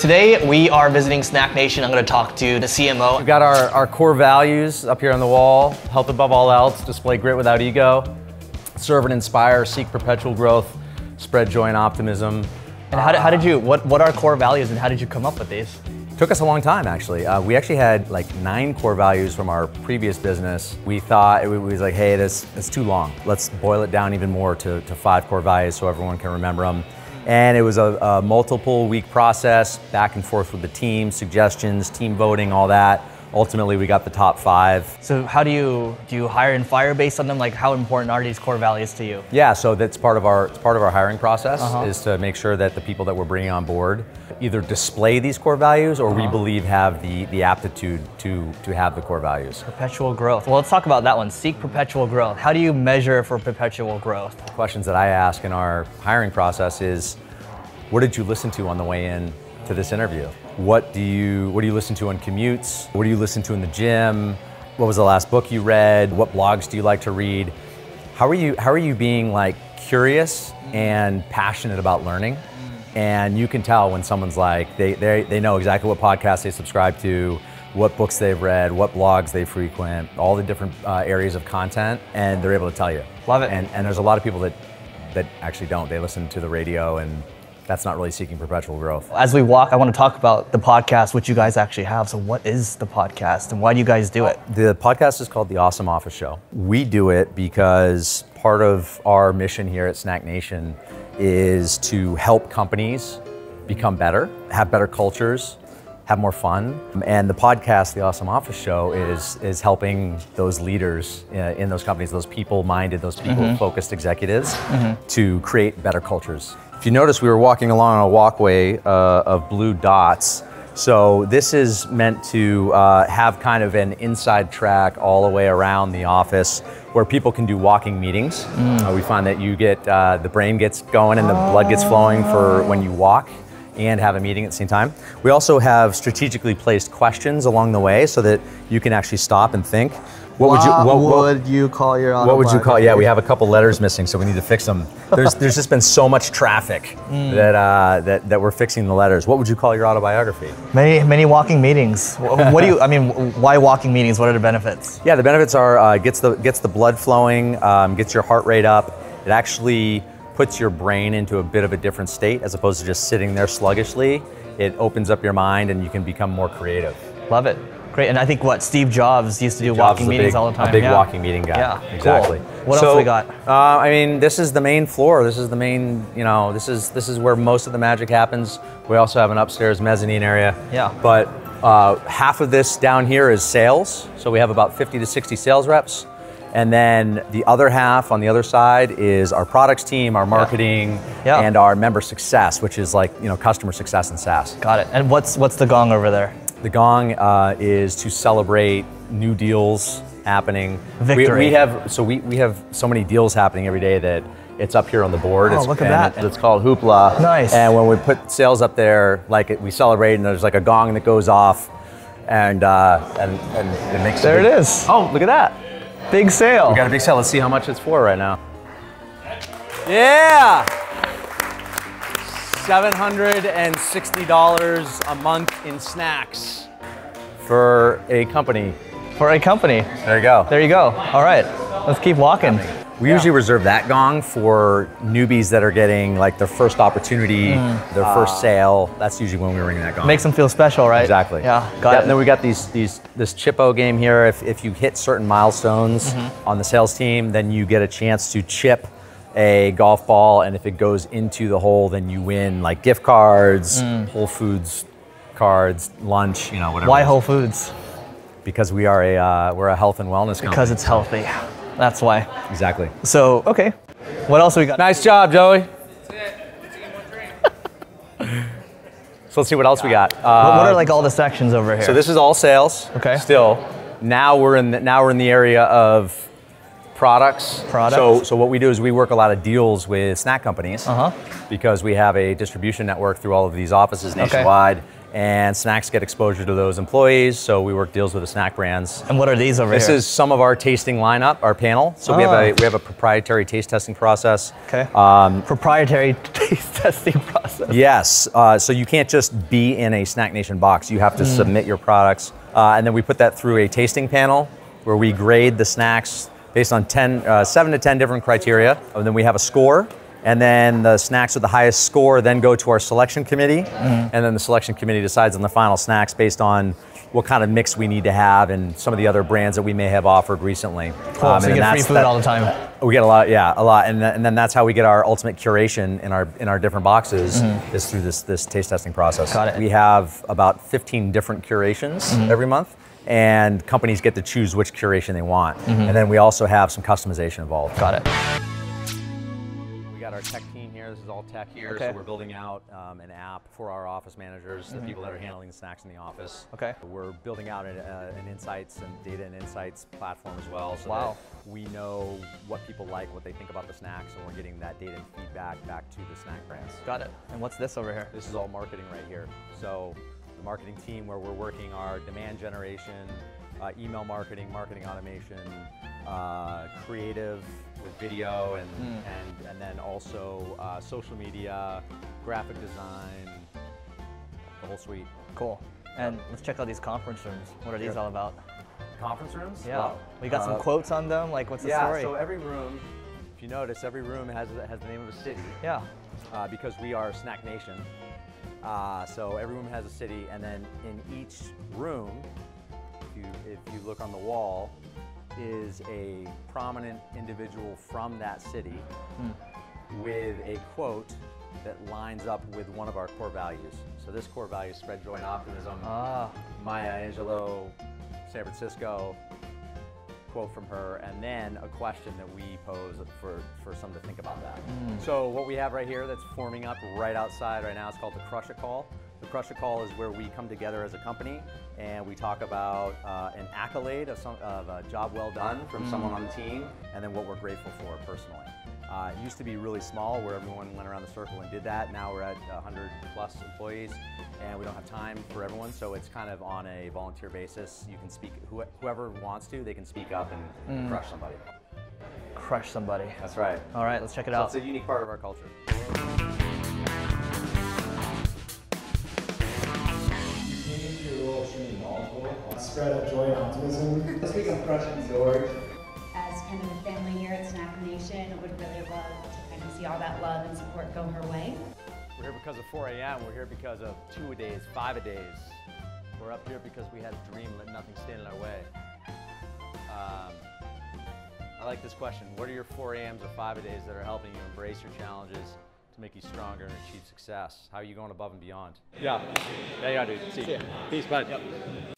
Today we are visiting SnackNation. I'm going to talk to the CMO. We've got our core values up here on the wall. Health above all else, display grit without ego, serve and inspire, seek perpetual growth, spread joy and optimism. And how did you, what are core values and how did you come up with these? Took us a long time, actually. We actually had like 9 core values from our previous business. We thought, it was like, hey, it's too long. Let's boil it down even more to 5 core values so everyone can remember them. And it was a multiple week process, back and forth with the team, suggestions, team voting, all that. Ultimately, we got the top 5. So how do you hire and fire based on them? Like, how important are these core values to you? Yeah, so that's part of our hiring process, is to make sure that the people that we're bringing on board either display these core values or we believe have the aptitude to have the core values. Perpetual growth. Well, let's talk about that one. Seek perpetual growth. How do you measure for perpetual growth? Questions that I ask in our hiring process is, what did you listen to on the way in to this interview? What do you listen to on commutes? What do you listen to in the gym? What was the last book you read? What blogs do you like to read? How are you being like curious and passionate about learning? And you can tell when someone's like, they know exactly what podcasts they subscribe to, what books they've read, what blogs they frequent, all the different areas of content, and they're able to tell you. Love it. And there's a lot of people that actually don't. They listen to the radio, and that's not really seeking perpetual growth. As we walk, I want to talk about the podcast, which you guys actually have. So what is the podcast and why do you guys do it? The podcast is called The Awesome Office Show. We do it because part of our mission here at SnackNation is to help companies become better, have better cultures, have more fun. And the podcast, The Awesome Office Show, is helping those leaders in those companies, those people-minded, those people-focused executives to create better cultures. If you notice, we were walking along a walkway of blue dots. So this is meant to have kind of an inside track all the way around the office where people can do walking meetings. We find that you get, the brain gets going and the blood gets flowing for when you walk and have a meeting at the same time. We also have strategically placed questions along the way so that you can actually stop and think. What would you call your autobiography? What would you call? Yeah, we have a couple letters missing, so we need to fix them. There's just been so much traffic that we're fixing the letters. What would you call your autobiography? Many walking meetings. What do you? I mean, why walking meetings? What are the benefits? Yeah, the benefits are gets the blood flowing, gets your heart rate up. It actually puts your brain into a bit of a different state as opposed to just sitting there sluggishly. It opens up your mind and you can become more creative. Love it. Great, and I think Steve Jobs used to do walking meetings all the time. A big walking meeting guy. Yeah, exactly. Cool. What else we got? I mean, this is the main floor. This is the main, this is where most of the magic happens. We also have an upstairs mezzanine area. Yeah. But half of this down here is sales. So we have about 50 to 60 sales reps. And then the other half on the other side is our products team, our marketing, and our member success, which is like, customer success and SaaS. Got it. And what's the gong over there? The gong is to celebrate new deals happening. Victory. We have so many deals happening every day that it's up here on the board. Oh, look at that. It's called Hoopla. Nice. And when we put sales up there, we celebrate, and there's like a gong that goes off, and it makes. There it is. Oh, look at that. Big sale. We got a big sale. Let's see how much it's for right now. Yeah. $760 a month in snacks for a company. For a company. There you go. There you go. All right, let's keep walking. We usually reserve that gong for newbies that are getting like their first opportunity, their first sale. That's usually when we ring that gong. Makes them feel special, right? Exactly. Yeah, got it. And then we got this chippo game here. If you hit certain milestones on the sales team, then you get a chance to chip a golf ball, and if it goes into the hole, then you win like gift cards, Whole Foods cards, lunch, whatever. Why Whole Foods? Because we're a health and wellness company. Because it's healthy. That's why. Exactly. So, okay. What else we got? Nice job, Joey. That's it. Let's get one drink. So let's see what else we got. What are like all the sections over here? So this is all sales. Okay. Still, now we're in the area of products. So what we do is we work a lot of deals with snack companies because we have a distribution network through all of these offices nationwide. and snacks get exposure to those employees, so we work deals with the snack brands. And what are these over here? This is some of our tasting lineup, our panel. So we have a proprietary taste testing process. Okay. Proprietary taste testing process. Yes. So you can't just be in a SnackNation box. You have to submit your products, and then we put that through a tasting panel where we grade the snacks based on 7 to 10 different criteria, and then we have a score. And then the snacks with the highest score then go to our selection committee, and then the selection committee decides on the final snacks based on what kind of mix we need to have and some of the other brands that we may have offered recently. Cool. So you get free food all the time. We get a lot, yeah, a lot, and then that's how we get our ultimate curation in our different boxes is through this taste testing process. Got it. We have about 15 different curations every month, and companies get to choose which curation they want, and then we also have some customization involved. Got it. Our tech team here, this is all tech here, Okay. so we're building out an app for our office managers, the people that are handling the snacks in the office. Okay. We're building out an insights and data and insights platform as well, so Wow. that we know what people like, what they think about the snacks, and we're getting that data and feedback back to the snack brands. Got it. And what's this over here? This is all marketing right here. So the marketing team where we're working our demand generation, email marketing, marketing automation, creative with video, and then also social media, graphic design, the whole suite. Cool. And let's check out these conference rooms. What are these all about? Conference rooms? Yeah. Well, We got some quotes on them. Like, what's the story? so every room, if you notice, every room has the name of a city. Yeah. Because we are Snack Nation. So every room has a city, and then in each room, if you look on the wall, is a prominent individual from that city with a quote that lines up with one of our core values. So this core value is spread joy and optimism. Maya Angelou, San Francisco, quote from her, and then a question that we pose for someone to think about that. So what we have right here that's forming up right outside right now is called the Crush It Call. The Crush It Call is where we come together as a company and we talk about an accolade of a job well done from someone on the team, and then what we're grateful for personally. It used to be really small where everyone went around the circle and did that. Now we're at 100 plus employees and we don't have time for everyone, so it's kind of on a volunteer basis. You can speak, whoever wants to, they can speak up and crush somebody. Crush somebody. That's right. All right, let's check it out. It's a unique part of our culture. Spread of joy and optimism. Let's become crushing George. As kind of a family here at SnackNation, would really love to kind of see all that love and support go her way. We're here because of 4 a.m. We're here because of 2-a-days, 5-a-days. We're up here because we had a dream, let nothing stand in our way. I like this question. What are your 4 a.m.s or 5-a-days that are helping you embrace your challenges to make you stronger and achieve success? How are you going above and beyond? Yeah, dude. See ya. Peace, bud. Yep.